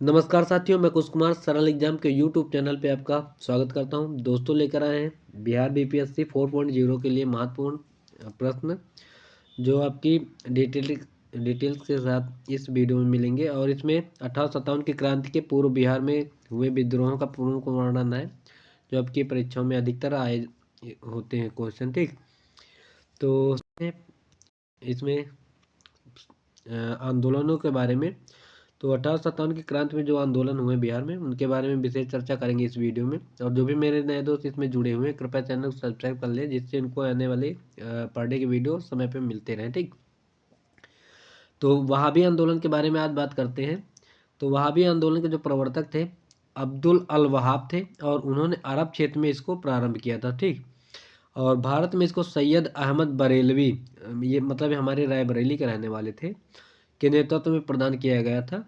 नमस्कार साथियों, मैं कुश कुमार सरल एग्जाम के यूट्यूब चैनल पे आपका स्वागत करता हूं। दोस्तों, लेकर आए हैं बिहार बीपीएससी 4.0 के लिए महत्वपूर्ण प्रश्न जो आपकी डिटेल्स के साथ इस वीडियो में मिलेंगे। और इसमें 1857 की क्रांति के पूर्व बिहार में हुए विद्रोहों का पूर्ण वर्णन है, जो आपकी परीक्षाओं में अधिकतर आए होते हैं क्वेश्चन। ठीक, तो इसमें आंदोलनों के बारे में, तो 1857 की क्रांति में जो आंदोलन हुए बिहार में, उनके बारे में विशेष चर्चा करेंगे इस वीडियो में। और जो भी मेरे नए दोस्त इसमें जुड़े हुए हैं, कृपया चैनल को सब्सक्राइब कर लें, जिससे उनको आने वाले पर डे के वीडियो समय पे मिलते रहें। ठीक, तो वहाबी आंदोलन के बारे में आज बात करते हैं। तो वहाबी आंदोलन के जो प्रवर्तक थे अब्दुल अल वहाब थे, और उन्होंने अरब क्षेत्र में इसको प्रारंभ किया था। ठीक, और भारत में इसको सैयद अहमद बरेलवी, ये मतलब हमारे रायबरेली के रहने वाले थे, के नेतृत्व में प्रदान किया गया था,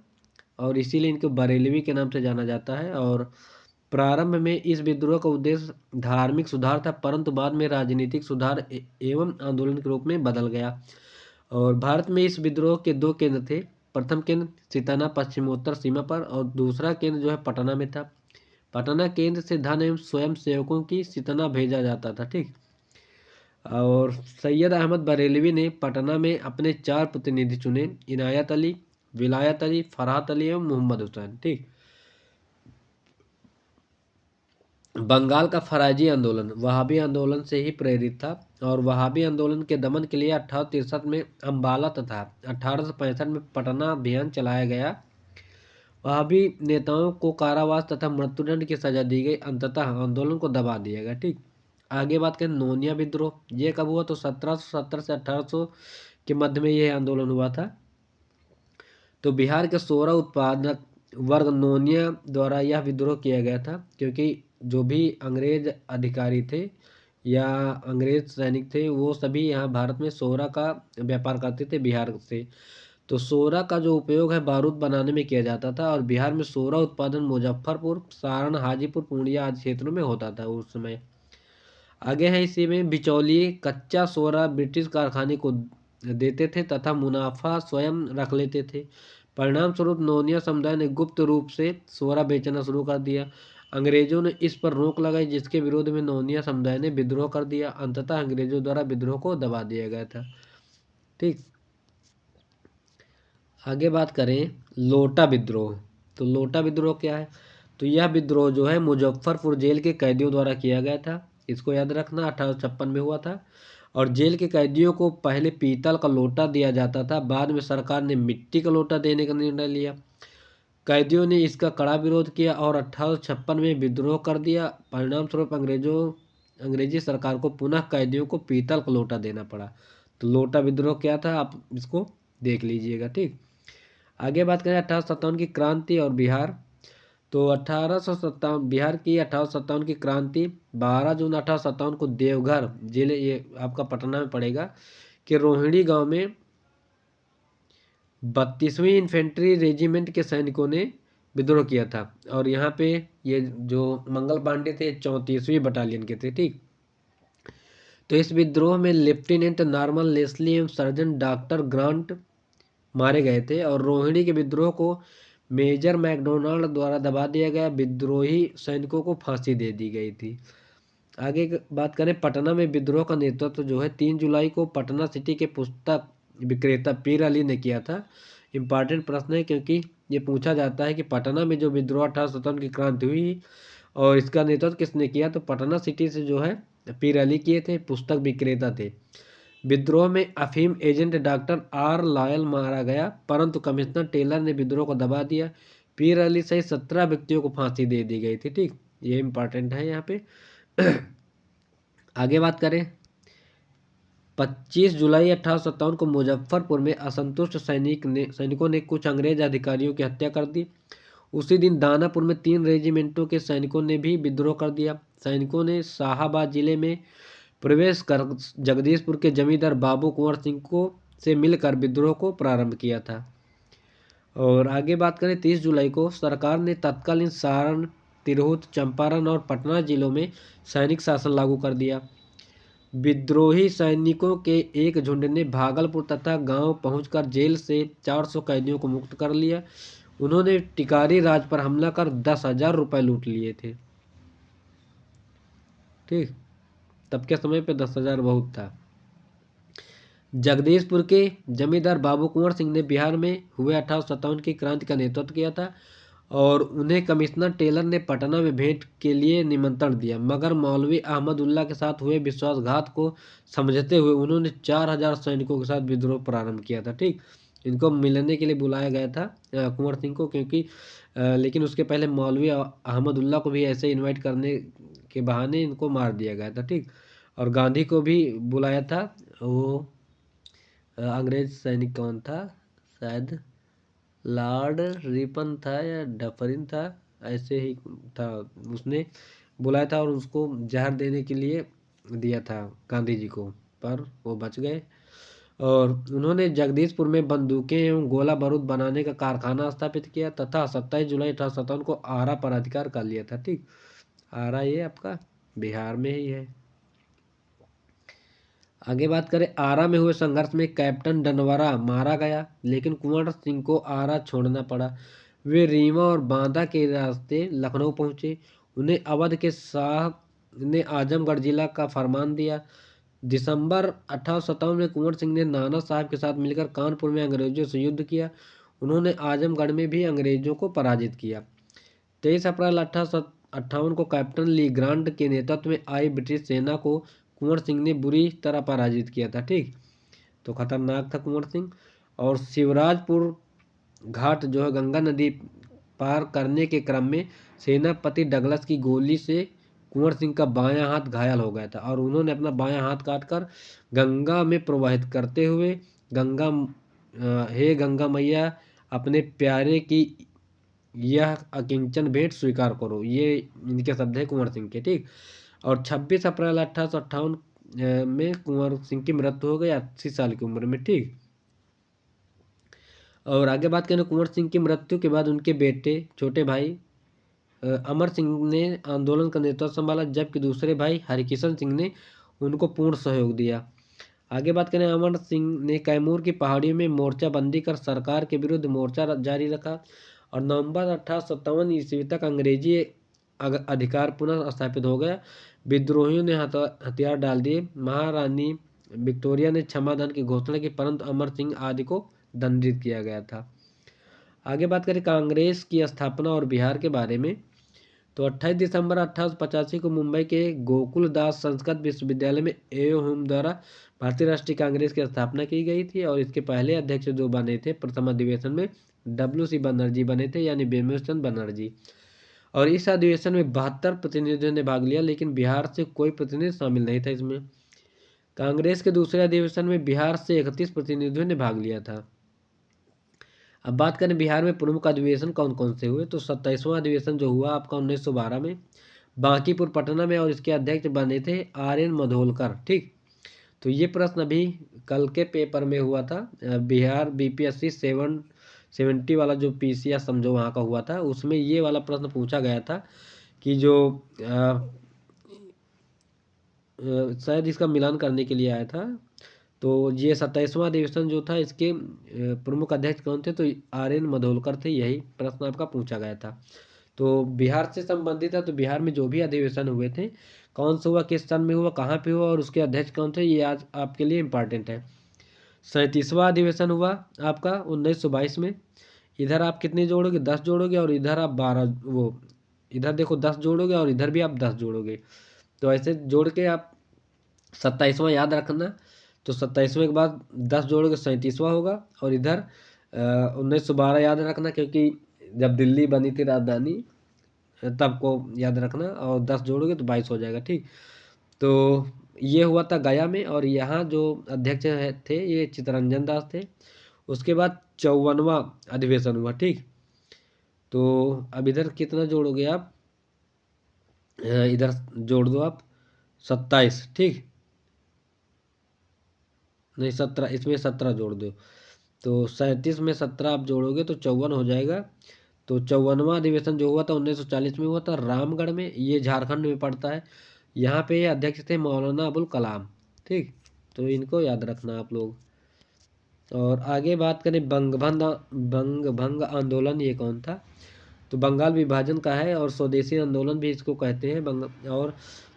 और इसीलिए इनको बरेलवी के नाम से जाना जाता है। और प्रारंभ में इस विद्रोह का उद्देश्य धार्मिक सुधार था, परंतु बाद में राजनीतिक सुधार एवं आंदोलन के रूप में बदल गया। और भारत में इस विद्रोह के दो केंद्र थे। प्रथम केंद्र सिताना पश्चिमोत्तर सीमा पर, और दूसरा केंद्र जो है पटना में था। पटना केंद्र से धन एवं स्वयं सेवकों की सितना भेजा जाता था। ठीक, और सैयद अहमद बरेलवी ने पटना में अपने 4 प्रतिनिधि चुने: इनायत अली, विलायत अली, फरहत अली एवं मोहम्मद हुसैन। ठीक, बंगाल का फराजी आंदोलन वहाबी आंदोलन से ही प्रेरित था, और वहाबी आंदोलन के दमन के लिए 1863 में अम्बाला तथा 1865 में पटना अभियान चलाया गया। वहाबी नेताओं को कारावास तथा मृत्युदंड की सजा दी गई। अंततः आंदोलन को दबा दिया गया। ठीक, आगे बात करें नोनिया विद्रोह, ये कब हुआ? तो 1770 से 1800 के मध्य में यह आंदोलन हुआ था। तो बिहार के 16 उत्पादक वर्ग नोनिया द्वारा यह विद्रोह किया गया था, क्योंकि जो भी अंग्रेज अधिकारी थे या अंग्रेज सैनिक थे, वो सभी यहाँ भारत में सोरा का व्यापार करते थे बिहार से। तो सोरा का जो उपयोग है बारूद बनाने में किया जाता था, और बिहार में सोरा उत्पादन मुजफ्फरपुर, सारण, हाजीपुर, पूर्णिया आदि क्षेत्रों में होता था उस समय। आगे है इसी में बिचौलिए कच्चा सोरा ब्रिटिश कारखाने को देते थे तथा मुनाफा स्वयं रख लेते थे। परिणाम स्वरूप नोनिया समुदाय ने गुप्त रूप से सोरा बेचना शुरू कर दिया। अंग्रेजों ने इस पर रोक लगाई, जिसके विरोध में नोनिया समुदाय ने विद्रोह कर दिया। अंततः अंग्रेजों द्वारा विद्रोह को दबा दिया गया था। ठीक, आगे बात करें लोटा विद्रोह। तो लोटा विद्रोह क्या है? तो यह विद्रोह जो है मुजफ्फरपुर जेल के कैदियों द्वारा किया गया था। इसको याद रखना, 1856 में हुआ था। और जेल के कैदियों को पहले पीतल का लोटा दिया जाता था, बाद में सरकार ने मिट्टी का लोटा देने का निर्णय लिया। कैदियों ने इसका कड़ा विरोध किया और 1856 में विद्रोह कर दिया। परिणाम स्वरूप अंग्रेजी सरकार को पुनः कैदियों को पीतल का लोटा देना पड़ा। तो लोटा विद्रोह क्या था, आप इसको देख लीजिएगा। ठीक, आगे बात करें 1857 की क्रांति और बिहार। तो 1857 बिहार की 1857 की क्रांति 12 जून 1857 को देवघर जिले, ये आपका पटना में पड़ेगा, कि रोहिणी गांव में 32वीं इन्फेंट्री रेजिमेंट के सैनिकों ने विद्रोह किया था। और यहाँ पे ये जो मंगल पांडे थे 34वीं बटालियन के थे। ठीक, तो इस विद्रोह में लेफ्टिनेंट नॉर्मन लेस्ली एवं सर्जन डॉक्टर ग्रांट मारे गए थे, और रोहिणी के विद्रोह को मेजर मैकडोनाल्ड द्वारा दबा दिया गया। विद्रोही सैनिकों को फांसी दे दी गई थी। आगे बात करें पटना में विद्रोह का नेतृत्व जो है 3 जुलाई को पटना सिटी के पुस्तक विक्रेता पीर अली ने किया था। इम्पॉर्टेंट प्रश्न है, क्योंकि ये पूछा जाता है कि पटना में जो विद्रोह 1857 की क्रांति हुई और इसका नेतृत्व किसने किया, तो पटना सिटी से जो है पीर अली किए थे, पुस्तक विक्रेता थे। विद्रोह में अफीम एजेंट डॉक्टर आर लॉयल मारा गया, परंतु कमिश्नर टेलर ने विद्रोह को दबा दिया। पीर अली सहित 17 व्यक्तियों को फांसी दे दी गई थी। ठीक, ये इंपॉर्टेंट है यहाँ पे। आगे बात करें 25 जुलाई 1857 को मुजफ्फरपुर में असंतुष्ट सैनिकों ने कुछ अंग्रेज अधिकारियों की हत्या कर दी। उसी दिन दानापुर में 3 रेजिमेंटों के सैनिकों ने भी विद्रोह कर दिया। सैनिकों ने शाहाबाद जिले में प्रवेश कर जगदीशपुर के जमींदार बाबू कुंवर सिंह को से मिलकर विद्रोह को प्रारंभ किया था। और आगे बात करें 30 जुलाई को सरकार ने तत्कालीन सारण, तिरहुत, चंपारण और पटना जिलों में सैनिक शासन लागू कर दिया। विद्रोही सैनिकों के एक झुंड ने भागलपुर तथा गांव पहुंचकर जेल से 400 कैदियों को मुक्त कर लिया। उन्होंने टिकारी राज पर हमला कर 10,000 रुपये लूट लिए थे। ठीक, तब के समय पे 10,000 बहुत था। जगदीशपुर के जमींदार बाबू कुंवर सिंह ने बिहार में हुए 1857 की क्रांति का नेतृत्व किया था और उन्हें कमिश्नर टेलर ने पटना में भेंट के लिए निमंत्रण दिया, मगर मौलवी अहमदुल्ला के साथ हुए विश्वासघात को समझते हुए उन्होंने 4,000 सैनिकों के साथ विद्रोह प्रारंभ किया था। ठीक, इनको मिलने के लिए बुलाया गया था कुंवर सिंह को, क्योंकि लेकिन उसके पहले मौलवी अहमदुल्ला को भी ऐसे इनवाइट करने के बहाने इनको मार दिया गया था। ठीक, और गांधी को भी बुलाया था। वो अंग्रेज सैनिक कौन था, शायद लॉर्ड रिपन था या डफरिन था, ऐसे ही था। उसने बुलाया था और उसको जहर देने के लिए दिया था गांधी जी को, पर वो बच गए। और उन्होंने जगदीशपुर में बंदूकें एवं गोला बारूद बनाने का कारखाना स्थापित किया तथा 27 जुलाई 1857 को आरा पर अधिकार कर लिया था। ठीक, आरा ये आपका बिहार में ही है। आगे बात करें, आरा में हुए संघर्ष में कैप्टन डनवरा मारा गया, लेकिन कुंवर सिंह को आरा छोड़ना पड़ा। वे रीवा और बांदा के रास्ते लखनऊ पहुंचे। उन्हें अवध के शाह ने आजमगढ़ जिला का फरमान दिया। दिसंबर 1857 में कुंवर सिंह ने नाना साहब के साथ मिलकर कानपुर में अंग्रेजों से युद्ध किया। उन्होंने आजमगढ़ में भी अंग्रेजों को पराजित किया। 23 अप्रैल 1858 को कैप्टन ली ग्रांट के नेतृत्व में आई ब्रिटिश सेना को कुंवर सिंह ने बुरी तरह पराजित किया था। ठीक, तो खतरनाक था कुंवर सिंह। और शिवराजपुर घाट जो है गंगा नदी पार करने के क्रम में सेनापति डगलस की गोली से कुंवर सिंह का बायां हाथ घायल हो गया था और उन्होंने अपना बायां हाथ काटकर गंगा में प्रवाहित करते हुए गंगा हे गंगा मैया अपने प्यारे की यह अकिंचन भेंट स्वीकार करो, ये इनके शब्द है कुंवर सिंह के। ठीक, और 26 अप्रैल 1858 में कुंवर सिंह की मृत्यु हो गई 80 साल की उम्र में। ठीक, और आगे बात करें, कुंवर सिंह की मृत्यु के बाद उनके बेटे छोटे भाई अमर सिंह ने आंदोलन का नेतृत्व संभाला, जबकि दूसरे भाई हरिकिशन सिंह ने उनको पूर्ण सहयोग दिया। आगे बात करें, अमर सिंह ने कैमूर की पहाड़ियों में मोर्चाबंदी कर सरकार के विरुद्ध मोर्चा जारी रखा और नवंबर 1857 ईस्वी तक अंग्रेजी अधिकार पुनः स्थापित हो गया। विद्रोहियों ने हथियार डाल दिए। महारानी विक्टोरिया ने क्षमादान की घोषणा की, परंतु अमर सिंह आदि को दंडित किया गया था। आगे बात करें कांग्रेस की स्थापना और बिहार के बारे में, तो 28 दिसंबर 1885 को मुंबई के गोकुलदास संस्कृत विश्वविद्यालय में ए.ओ. द्वारा भारतीय राष्ट्रीय कांग्रेस की स्थापना की गई थी और इसके पहले अध्यक्ष जो बने थे प्रथम अधिवेशन में W.C. बनर्जी बने थे, यानी बिमल बनर्जी। और इस अधिवेशन में 72 प्रतिनिधियों ने भाग लिया, लेकिन बिहार से कोई प्रतिनिधि शामिल नहीं था इसमें। कांग्रेस के दूसरे अधिवेशन में बिहार से 31 प्रतिनिधियों ने भाग लिया था। अब बात करें बिहार में प्रमुख अधिवेशन कौन कौन से हुए, तो 27वां अधिवेशन जो हुआ आपका 1912 में बांकीपुर पटना में, और इसके अध्यक्ष बने थे R.N. मधोलकर। ठीक, तो ये प्रश्न अभी कल के पेपर में हुआ था। बिहार BPSC 770 वाला जो PCS समझो वहाँ का हुआ था, उसमें ये वाला प्रश्न पूछा गया था कि जो शायद इसका मिलान करने के लिए आया था। तो ये 27वां अधिवेशन जो था इसके प्रमुख अध्यक्ष कौन थे, तो R.N. मधोलकर थे। यही प्रश्न आपका पूछा गया था। तो बिहार से संबंधित है, तो बिहार में जो भी अधिवेशन हुए थे कौन सा हुआ, किस सन में हुआ, कहाँ पे हुआ और उसके अध्यक्ष कौन थे, ये आज आपके लिए इम्पॉर्टेंट है। 37वां अधिवेशन हुआ आपका 1922 में। इधर आप कितने जोड़ोगे, 10 जोड़ोगे और इधर आप 12 वो इधर देखो 10 जोड़ोगे और इधर भी आप 10 जोड़ोगे, तो ऐसे जोड़ के आप 27वां याद रखना। तो 27वें के बाद 10 जोड़ोगे 37वां होगा और इधर 1912 याद रखना, क्योंकि जब दिल्ली बनी थी राजधानी तब को याद रखना, और 10 जोड़ोगे तो 22 हो जाएगा। ठीक, तो ये हुआ था गया में और यहाँ जो अध्यक्ष थे ये चित्तरंजन दास थे। उसके बाद 54वां अधिवेशन हुआ। ठीक, तो अब इधर कितना जोड़ोगे आप, इधर जोड़ दो आप 27। ठीक, नहीं 17, इसमें 17 जोड़ दो, तो 37 में 17 आप जोड़ोगे तो 54 हो जाएगा। तो 54वां अधिवेशन जो हुआ था 1940 में हुआ था रामगढ़ में, ये झारखंड में पड़ता है। यहाँ पे अध्यक्ष थे मौलाना अबुल कलाम। ठीक, तो इनको याद रखना आप लोग। और आगे बात करें बंगभंग आंदोलन ये कौन था, तो बंगाल विभाजन का है और स्वदेशी आंदोलन भी इसको कहते हैं। और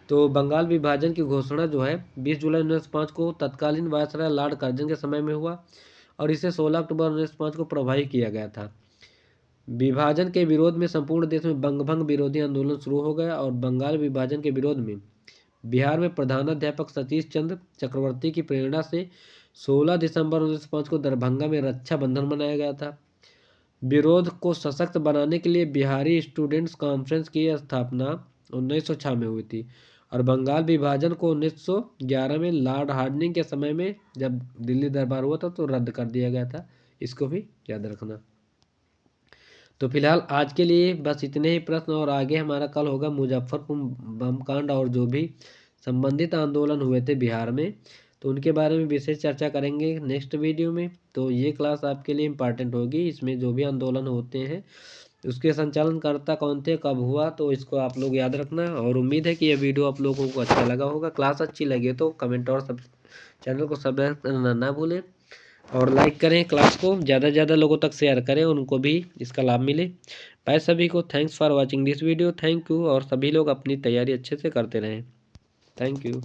तो बंगाल विभाजन की घोषणा जो है 20 जुलाई 1905 को तत्कालीन वायसराय लॉर्ड कर्जन के समय में हुआ और इसे 16 अक्टूबर 1905 को प्रभावी किया गया था। विभाजन के विरोध में संपूर्ण देश में बंगभंग विरोधी आंदोलन शुरू हो गया और बंगाल विभाजन के विरोध में बिहार में प्रधानाध्यापक सतीश चंद्र चक्रवर्ती की प्रेरणा से 16 दिसंबर 1905 को दरभंगा में रक्षाबंधन मनाया गया था। विरोध को सशक्त बनाने के लिए बिहारी स्टूडेंट्स कॉन्फ्रेंस की स्थापना 1906 में हुई थी और बंगाल विभाजन को 1911 में लॉर्ड हार्डिंग के समय में जब दिल्ली दरबार हुआ था तो रद्द कर दिया गया था। इसको भी याद रखना। तो फिलहाल आज के लिए बस इतने ही प्रश्न और आगे हमारा कल होगा मुजफ्फरपुर बम कांड और जो भी संबंधित आंदोलन हुए थे बिहार में तो उनके बारे में विशेष चर्चा करेंगे नेक्स्ट वीडियो में। तो ये क्लास आपके लिए इम्पॉर्टेंट होगी। इसमें जो भी आंदोलन होते हैं उसके संचालनकर्ता कौन थे, कब हुआ, तो इसको आप लोग याद रखना। और उम्मीद है कि यह वीडियो आप लोगों को अच्छा लगा होगा। क्लास अच्छी लगे तो कमेंट और सब चैनल को सब्सक्राइब करना ना भूलें और लाइक करें। क्लास को ज़्यादा से ज़्यादा लोगों तक शेयर करें, उनको भी इसका लाभ मिले। बाय सभी को। Thanks for watching this video. Thank you. और सभी लोग अपनी तैयारी अच्छे से करते रहें। Thank you.